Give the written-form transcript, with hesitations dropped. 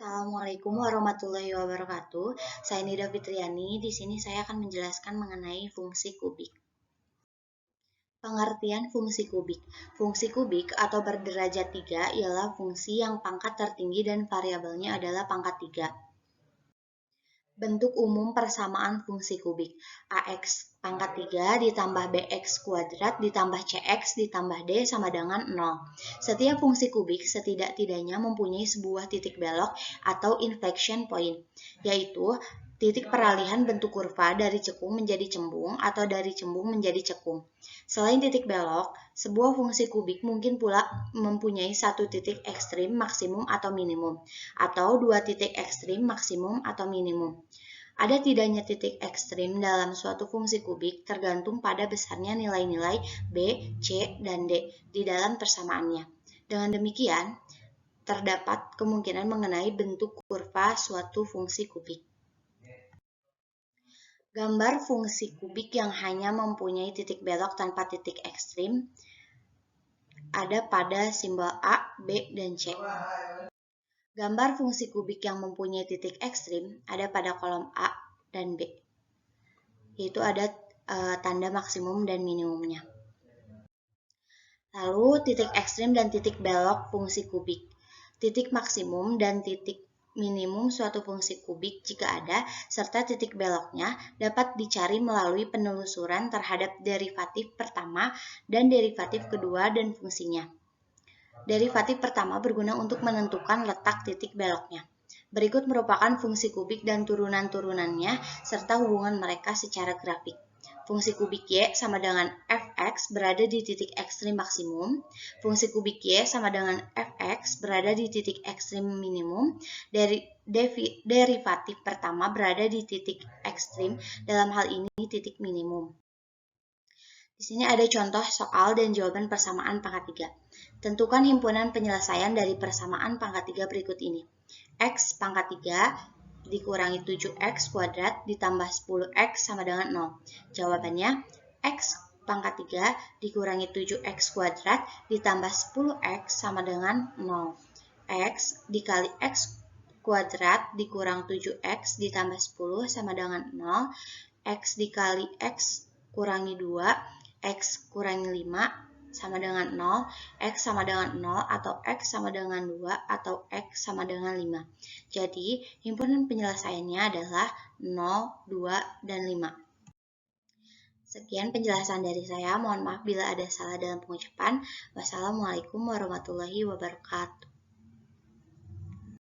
Assalamualaikum warahmatullahi wabarakatuh. Saya Nida Fitriani. Di sini saya akan menjelaskan mengenai fungsi kubik. Pengertian fungsi kubik. Fungsi kubik atau berderajat 3 ialah fungsi yang pangkat tertinggi dan variabelnya adalah pangkat 3. Bentuk umum persamaan fungsi kubik. AX pangkat 3 ditambah BX kuadrat ditambah CX ditambah D sama dengan 0. Setiap fungsi kubik setidak-tidaknya mempunyai sebuah titik belok atau inflection point, yaitu titik peralihan bentuk kurva dari cekung menjadi cembung atau dari cembung menjadi cekung. Selain titik belok, sebuah fungsi kubik mungkin pula mempunyai satu titik ekstrim maksimum atau minimum, atau dua titik ekstrim maksimum atau minimum. Ada tidaknya titik ekstrim dalam suatu fungsi kubik tergantung pada besarnya nilai-nilai B, C, dan D di dalam persamaannya. Dengan demikian, terdapat kemungkinan mengenai bentuk kurva suatu fungsi kubik. Gambar fungsi kubik yang hanya mempunyai titik belok tanpa titik ekstrim ada pada simbol A, B, dan C. Gambar fungsi kubik yang mempunyai titik ekstrim ada pada kolom A dan B, yaitu ada tanda maksimum dan minimumnya. Lalu titik ekstrim dan titik belok fungsi kubik. Titik maksimum dan titik minimum suatu fungsi kubik jika ada, serta titik beloknya dapat dicari melalui penelusuran terhadap derivatif pertama dan derivatif kedua dan fungsinya. Derivatif pertama berguna untuk menentukan letak titik beloknya. Berikut merupakan fungsi kubik dan turunan-turunannya serta hubungan mereka secara grafik. Fungsi kubik Y sama dengan fx berada di titik ekstrim maksimum. Fungsi kubik Y sama dengan fx berada di titik ekstrim minimum. Derivatif pertama berada di titik ekstrim, dalam hal ini titik minimum. Di sini ada contoh soal dan jawaban persamaan pangkat 3. Tentukan himpunan penyelesaian dari persamaan pangkat 3 berikut ini. X pangkat 3 dikurangi 7x kuadrat ditambah 10x sama dengan 0. Jawabannya, x pangkat 3 dikurangi 7x kuadrat ditambah 10x sama dengan 0. X dikali x kuadrat dikurang 7x ditambah 10 sama dengan 0. X dikali x kurangi 2, x kurangi 5 sama dengan 0, x sama dengan 0 atau x sama dengan 2 atau x sama dengan 5. Jadi, himpunan penyelesaiannya adalah 0, 2, dan 5. Sekian penjelasan dari saya. Mohon maaf bila ada salah dalam pengucapan. Wassalamualaikum warahmatullahi wabarakatuh.